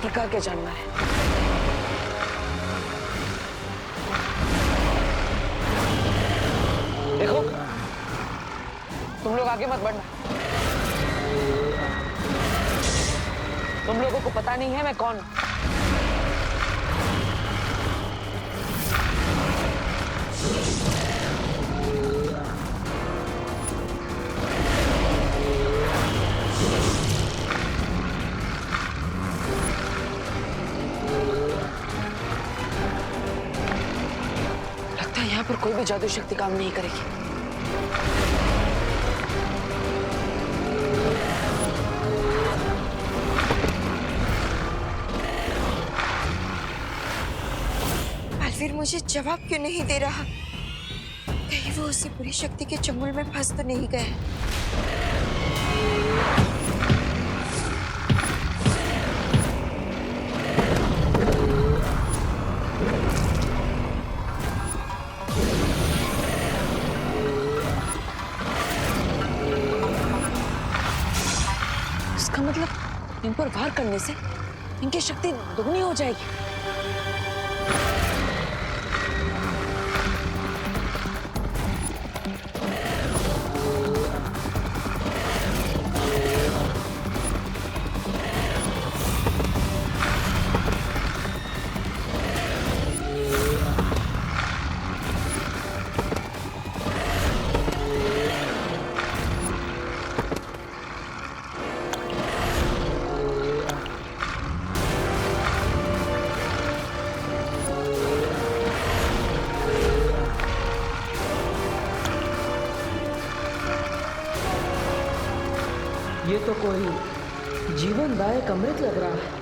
इसका क्या जानना है? देखो, तुम लोग आगे मत बढ़ना। तुम लोगों को पता नहीं है मैं कौन हूं। लगता है यहाँ पर कोई भी जादू शक्ति काम नहीं करेगी। फिर मुझे जवाब क्यों नहीं दे रहा? कहीं वो उसी बुरी शक्ति के चंगुल में फंस तो नहीं गए? इसका मतलब इन पर वार करने से इनकी शक्ति दोगुनी हो जाएगी। ये तो कोई जीवनदायक अमृत लग रहा है।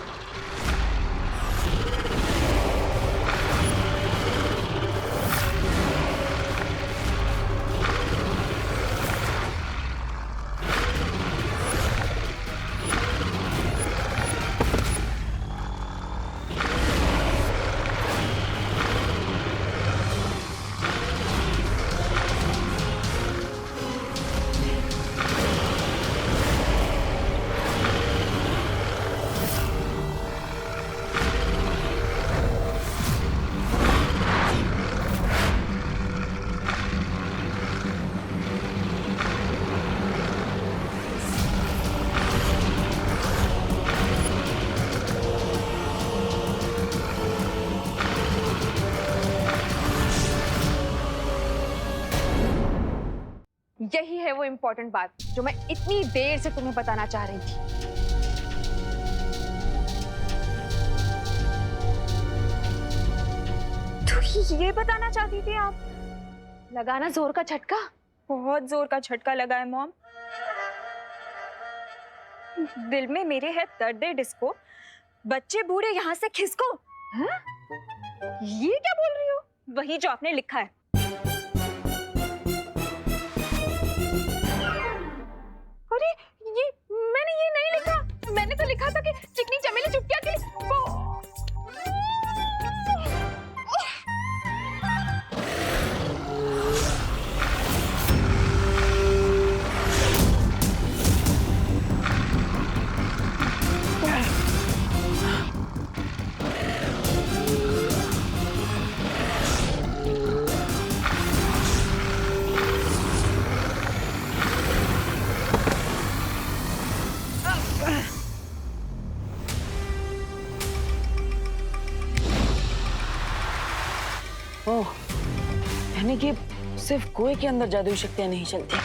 यही है वो इम्पोर्टेंट बात जो मैं इतनी देर से तुम्हें बताना चाह रही थी। तो ये बताना चाहती थी आप? लगाना जोर का झटका। बहुत जोर का झटका लगा है मॉम। दिल में मेरे है दर्द डिस्को। बच्चे बूढ़े यहाँ से खिसको। हाँ? ये क्या बोल रही हो? वही जो आपने लिखा है। अरे ये मैंने ये नहीं लिखा। मैंने तो लिखा था कि चिकनी चमेली चुपकिया के ओह, यानी कि सिर्फ कुएं के अंदर जादुई शक्तियां नहीं चलती।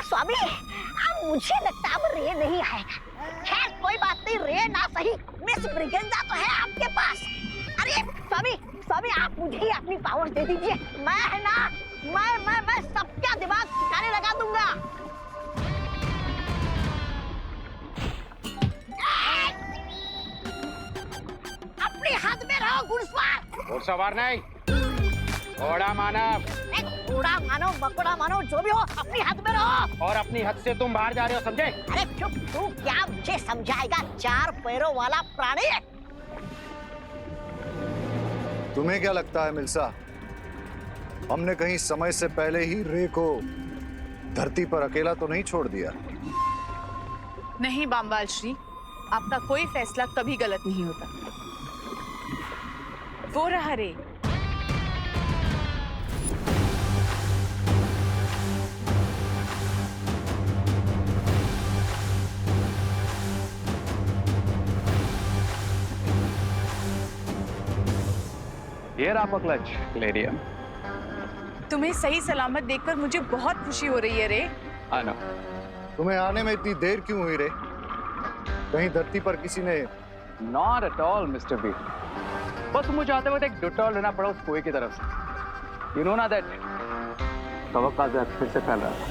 स्वामी, अब मुझे लगता है अब रे नहीं आएगा। खैर कोई बात नहीं, रे ना सही, मिस ब्रिगेंजा तो है आपके पास। अरे स्वामी, स्वामी आप मुझे ही अपनी पावर दे दीजिए। मैं है ना, मैं सबका दिमाग ठिकाने लगा दूंगा। अपने हाथ में रहो घुड़सवार। घुड़सवार नहीं, घोड़ा मानव। घोड़ा मानो बकोड़ा मानो जो भी हो, अपनी हद में रहो। और अपनी हद से तुम बाहर जा रहे हो, समझे? अरे चुप, तू क्या मुझे समझाएगा? चार पैरों वाला प्राणी। तुम्हें क्या लगता है मिल्सा, हमने कहीं समय से पहले ही रे को धरती पर अकेला तो नहीं छोड़ दिया? नहीं बामवाल श्री, आपका कोई फैसला कभी गलत नहीं होता। वो रहा रे। ये रहा आपका क्लच, लेडिया। तुम्हें सही सलामत देखकर मुझे बहुत खुशी हो रही है रे। आना। तुम्हें आने में इतनी देर क्यों हुई रे? कहीं धरती पर किसी ने? Not at all mister B, बस मुझे आते वक्त एक डिटॉल लेना पड़ा उस कुएं की तरफ से। यू नो ना दैट कवक का जहर फिर से फैल रहा था।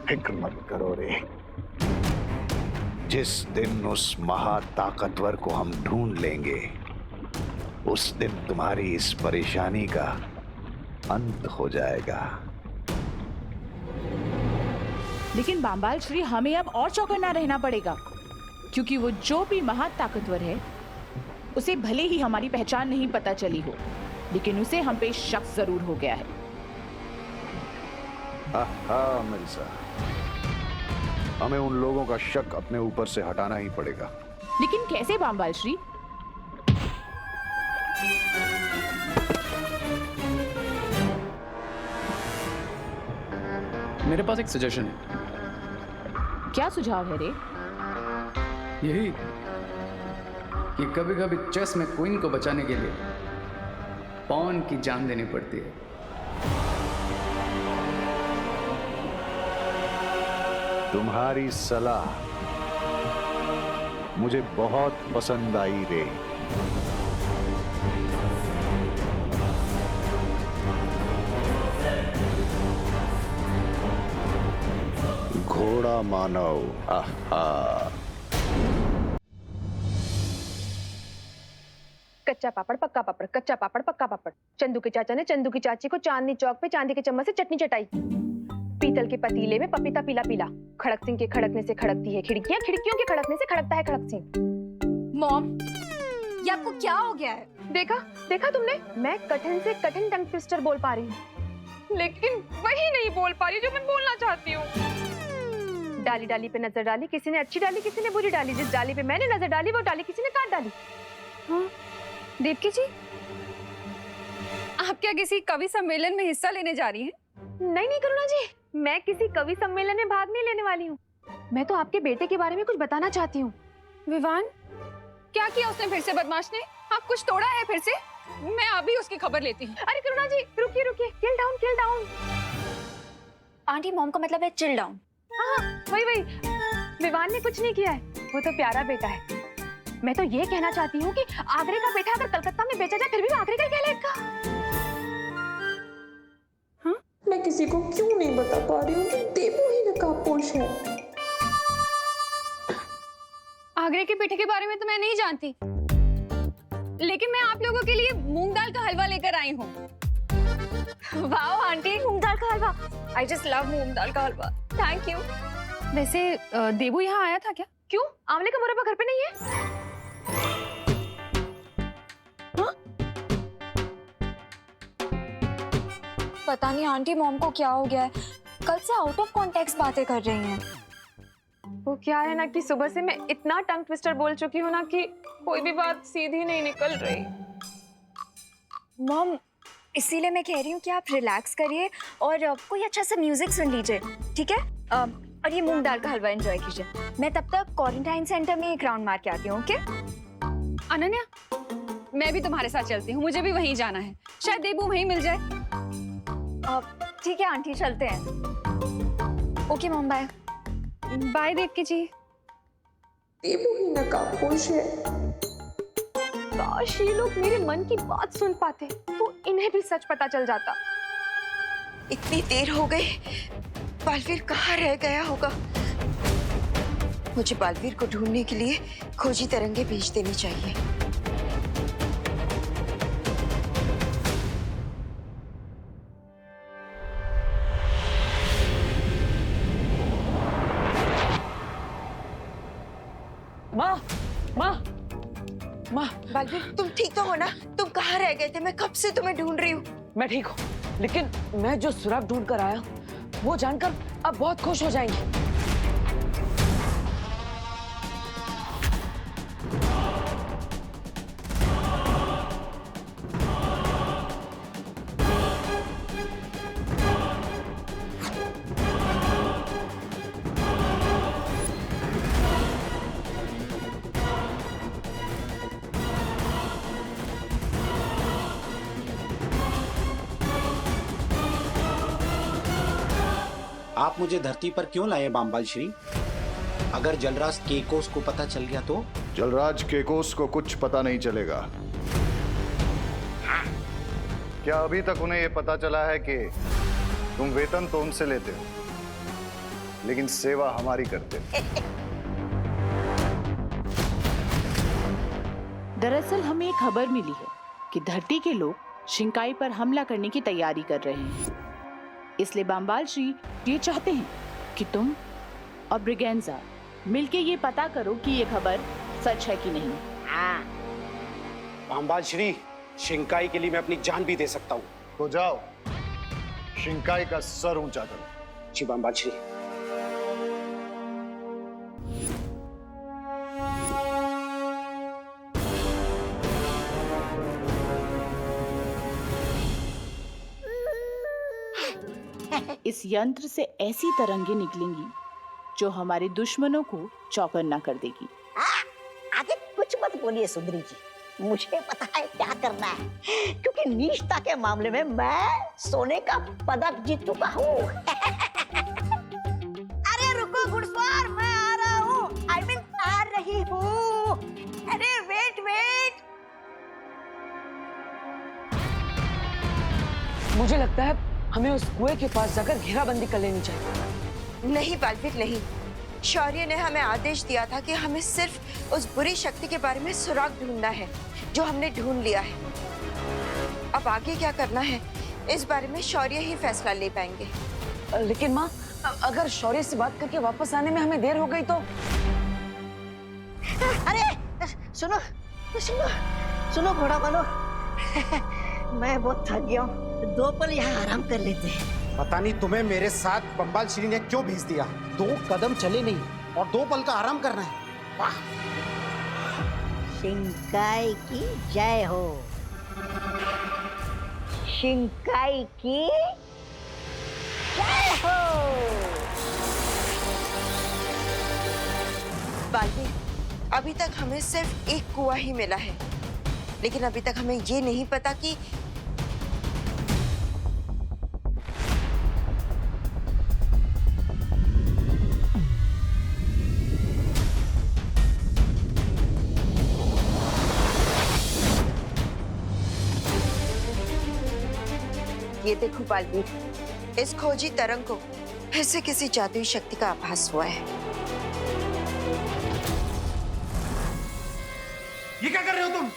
फिक्र मत करो रे, जिस दिन उस महाताकतवर को हम ढूंढ लेंगे उस दिन तुम्हारी इस परेशानी का अंत हो जाएगा। लेकिन बामवाल श्री, हमें अब और चौकन्ना रहना पड़ेगा, क्योंकि वो जो भी महाताकतवर है उसे भले ही हमारी पहचान नहीं पता चली हो, लेकिन उसे हम पे शक जरूर हो गया है। हाँ मिर्जा, हमें उन लोगों का शक अपने ऊपर से हटाना ही पड़ेगा। लेकिन कैसे बामवाल श्री? मेरे पास एक सजेशन है। क्या सुझाव है रे? यही कि कभी कभी चेस में क्वीन को बचाने के लिए पॉन की जान देनी पड़ती है। तुम्हारी सलाह मुझे बहुत पसंद आई रे। घोड़ा मानव। आहा। कच्चा पापड़ पक्का पापड़, कच्चा पापड़ पक्का पापड़। चंदू के चाचा ने चंदू की चाची को चांदनी चौक पे चांदी के चम्मच से चटनी चटाई। पीतल के पतीले में पपीता पीला पीला। खड़क सिंह के खड़कने से खड़कती है खिड़कियां, खिड़कियों के खड़कने से खड़कता है खड़क सिंह। मॉम, ये आपको क्या हो गया है? देखा देखा तुमने, मैं कठिन से कठिन टंग ट्विस्टर बोल पा रही हूँ, लेकिन वही नहीं बोल पा रही जो मैं बोलना चाहती हूँ। डाली डाली पे नजर डाली, किसी ने अच्छी डाली किसी ने बुरी डाली। जिस डाली पे मैंने नजर डाली वो डाली किसी ने काट डाली। हाँ, देवकी जी, आप क्या किसी कवि सम्मेलन में हिस्सा लेने जा रही हैं? नहीं नहीं करुणा जी, मैं किसी कवि सम्मेलन में भाग नहीं लेने वाली हूँ। मैं तो आपके बेटे के बारे में कुछ बताना चाहती हूँ। विवान, क्या किया उसने फिर से बदमाश ने? हाँ, कुछ तोड़ा है फिर से? मैं अभी उसकी खबर लेती हूँ। अरे करुणा जी रुकिए रुकिए, chill down chill down. Aunty, mom का मतलब है चिल डाउन। हाँ वही वही, विवान ने कुछ नहीं किया है, वो तो प्यारा बेटा है। मैं तो ये कहना चाहती हूँ कि आगरे का बेटा अगर कलकत्ता में बेचा जाए फिर भी वो आगरे का कहलाएगा। हाँ? मैं किसी को क्यों नहीं बता पा रही हूँ कि देवू ही नकाबपोश है। आगरे के पेठे के बारे में तो मैं नहीं जानती, लेकिन मैं आप लोगों के लिए मूंग दाल का हलवा लेकर आई हूँ। वाह आंटी, मूंग दाल का हलवा। आई जस्ट लव मूंग दाल का हलवा। Thank you. वैसे देवू यहाँ आया था क्या? क्यों, आंवले का मुरब्बा घर पे नहीं है? हाँ? पता नहीं आंटी, मॉम को क्या हो गया है, कल से आउट ऑफ कॉन्टेक्स्ट बातें कर रही हैं। वो क्या है ना कि सुबह से मैं इतना टंग ट्विस्टर बोल चुकी हूँ ना कि कोई भी बात सीधी नहीं निकल रही। मॉम, इसीलिए मैं कह रही हूँ कि आप रिलैक्स करिए और कोई अच्छा सा म्यूजिक सुन लीजिए, ठीक है? और ये मूंग दाल का हलवा एंजॉय कीजिए। मैं तब तक क्वारंटाइन सेंटर में एक राउंड मार के आती हूँ, ओके? अनन्या, मैं भी तुम्हारे साथ चलती हूँ, मुझे भी वहीं जाना है, शायद देवू वहीं मिल जाए। ठीक है आंटी, चलते हैं। Okay mom, bye. Bye Devaki ji. Devu ही नकाबपोश है। काश ये लोग मेरे मन की बात सुन पाते तो इन्हें भी सच पता चल जाता। इतनी देर हो गई, बालवीर कहाँ रह गया होगा? मुझे बालवीर को ढूंढने के लिए खोजी तरंगे भेज देनी चाहिए। माँ, माँ, बालवीर तुम ठीक तो हो ना? तुम कहाँ रह गए थे? मैं कब से तुम्हें ढूंढ रही हूँ। मैं ठीक हूँ, लेकिन मैं जो सुराग ढूंढ कर आया वो जानकर अब बहुत खुश हो जाएंगी। आप मुझे धरती पर क्यों लाए बामबाल श्री? अगर जलराज केकोस को पता चल गया तो? जलराज केकोस को कुछ पता नहीं चलेगा। क्या अभी तक उन्हें यह पता चला है कि तुम वेतन तो उनसे लेते हो, लेकिन सेवा हमारी करते हो? दरअसल हमें एक खबर मिली है कि धरती के लोग शिंकाई पर हमला करने की तैयारी कर रहे हैं। इसलिए बामबाल श्री ये चाहते हैं कि तुम और ब्रिगेंजा मिलके ये पता करो कि ये खबर सच है कि नहीं। हाँ। बामबाल श्री, शिंकाई के लिए मैं अपनी जान भी दे सकता हूँ। तो जाओ, शिंकाई का सर ऊंचा करो। जी बामबाल श्री। इस यंत्र से ऐसी तरंगे निकलेंगी जो हमारे दुश्मनों को चौकन्ना कर देगी। आगे कुछ मत बोलिए सुंदरी जी, मुझे पता है क्या करना है, क्योंकि निष्ठा के मामले में मैं सोने का पदक जीत चुका हूँ। अरे रुको घुड़सवार, मैं आ रहा हूँ। आई मीन आ रही हूँ। अरे वेट वेट। मुझे लगता है हमें उस कुएं के पास जाकर घेराबंदी कर लेनी चाहिए। नहीं बालवीर नहीं, शौर्य ने हमें आदेश दिया था कि हमें सिर्फ उस बुरी शक्ति के बारे में सुराग ढूंढना है जो हमने ढूंढ लिया है। अब आगे क्या करना है इस बारे में शौर्य ही फैसला ले पाएंगे। लेकिन माँ, अगर शौर्य से बात करके वापस आने में हमें देर हो गई तो? अरे सुनो सुनो सुनो घोड़ा वालों, मैं बहुत थक गया हूँ, 2 पल यहाँ आराम कर लेते हैं। पता नहीं तुम्हें मेरे साथ बम्बाल श्री ने क्यों भेज दिया। 2 कदम चले नहीं और 2 पल का आराम करना है। वाह। शिंकाई की जय हो। शिंकाई की जय हो। बालवीर, अभी तक हमें सिर्फ एक कुआं ही मिला है, लेकिन अभी तक हमें ये नहीं पता कि ये देखो बालवीर, इस खोजी तरंग को फिर से किसी जादुई शक्ति का आभास हुआ है। ये क्या कर रहे हो तुम?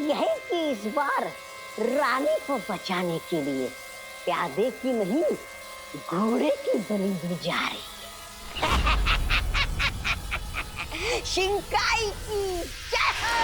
यही कि इस बार रानी को बचाने के लिए प्यादे की नहीं घोड़े की बलि दी जा रही। शिंकाई की जय हो।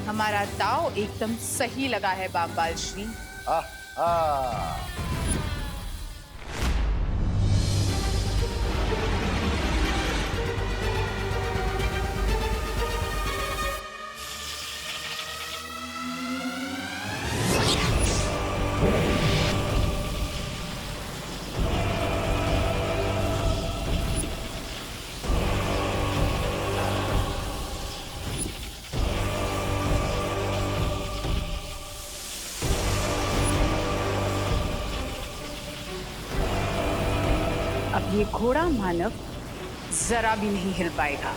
हमारा दाव एकदम सही लगा है बामबाल श्री। अब ये घोड़ा मानव जरा भी नहीं हिल पाएगा।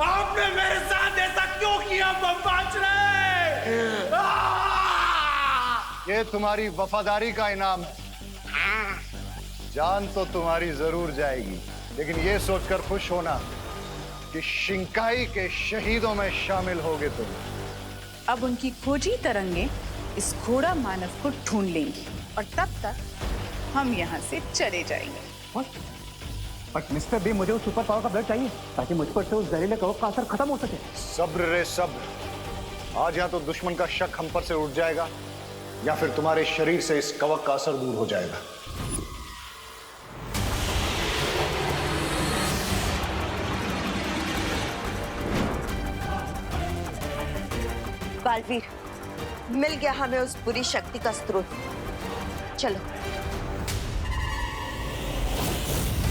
आपने मेरे साथ ऐसा क्यों किया बम्बाचरे? ये तुम्हारी वफादारी का इनाम है। जान तो तुम्हारी जरूर जाएगी, लेकिन ये सोचकर खुश होना कि शिंकाई के शहीदों में शामिल होगे तुम। अब उनकी खोजी तरंगे इस घोड़ा मानव को ढूंढ लेंगी और तब तक हम यहाँ से चले जाएंगे। बट मिस्टर बी, मुझे उस सुपर पावर का ब्लड चाहिए ताकि मुझ पर से उस जहरीले कवक का असर खत्म हो सके। सब्र रे सब्र। आज या तो दुश्मन का शक हम पर से उठ जाएगा या फिर तुम्हारे शरीर से इस कवक का असर दूर हो जाएगा। बालवीर, मिल गया हमें उस बुरी शक्ति का स्रोत। चलो।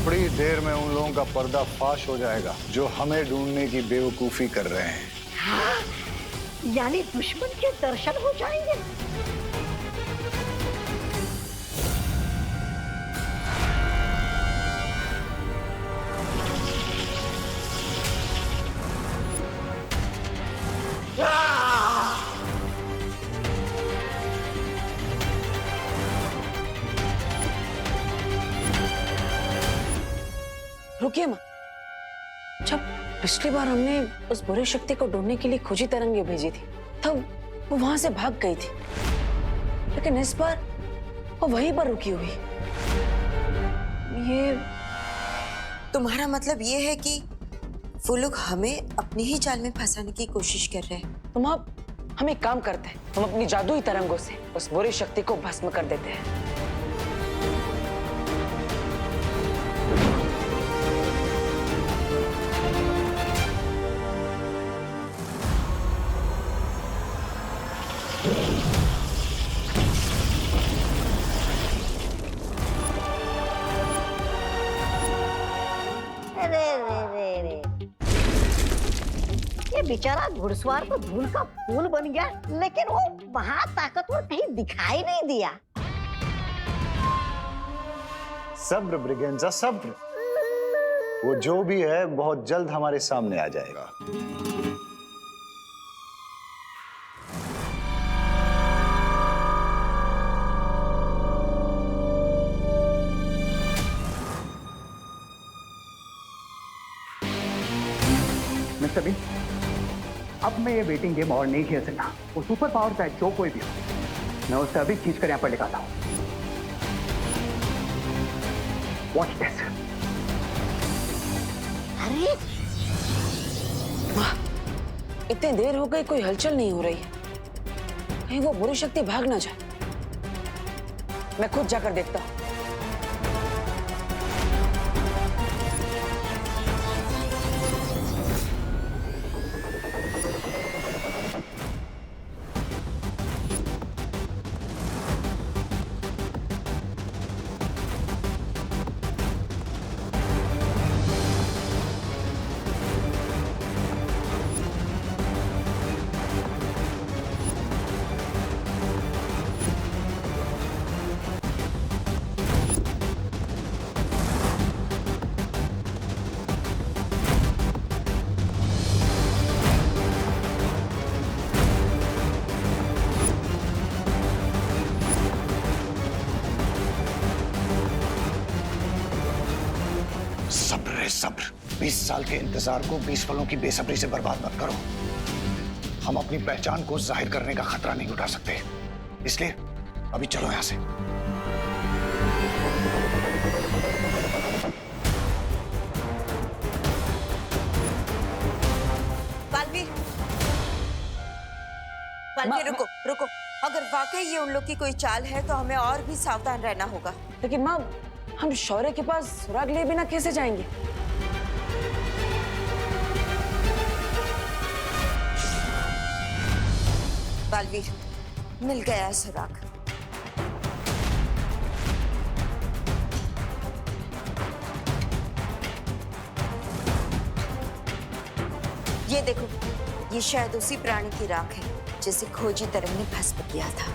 थोड़ी देर में उन लोगों का पर्दा फाश हो जाएगा जो हमें ढूंढने की बेवकूफी कर रहे हैं। हाँ, यानी दुश्मन के दर्शन हो जाएंगे। रुकिए माँ, जब पिछली बार हमने उस बुरी शक्ति को ढूंढने के लिए खोजी तरंगे भेजी थी तब वो वहां से भाग गई थी, लेकिन इस बार वो वहीं पर रुकी हुई। ये तुम्हारा मतलब ये है कि वो लोग हमें अपनी ही जाल में फंसाने की कोशिश कर रहे हैं? तुम अब हम एक काम करते हैं, हम अपनी जादुई तरंगों से उस बुरी शक्ति को भस्म कर देते हैं। ये बेचारा घुड़सवार तो धूल का फूल बन गया, लेकिन वो महाताकतवर कहीं दिखाई नहीं दिया। सब्र ब्रिगेंजा, सब्र। वो जो भी है बहुत जल्द हमारे सामने आ जाएगा। मिस्टर बी, अब मैं ये वेटिंग गेम और नहीं खेल सकता। वो सुपर पावर चाहे जो कोई भी हो, मैं उसे अभी खींच कर यहाँ पर लेकर आता हूँ। Watch this. अरे वाह, इतनी देर हो गई, कोई हलचल नहीं हो रही है। कहीं वो बुरी शक्ति भाग ना जाए। मैं खुद जाकर देखता हूँ। सब्र। 20 साल के इंतजार को 20 फलों की बेसब्री से बर्बाद मत करो। हम अपनी पहचान को जाहिर करने का खतरा नहीं उठा सकते, इसलिए अभी चलो यहां से। बालवीर, रुको रुको। अगर वाकई ये उन लोग की कोई चाल है तो हमें और भी सावधान रहना होगा। लेकिन माँ, हम शौर्य के पास सुराग लिए बिना कैसे जाएंगे? बालवीर, मिल गया सुराग। ये देखो, ये शायद उसी प्राणी की राख है जिसे खोजी तरंग ने भस्म किया था।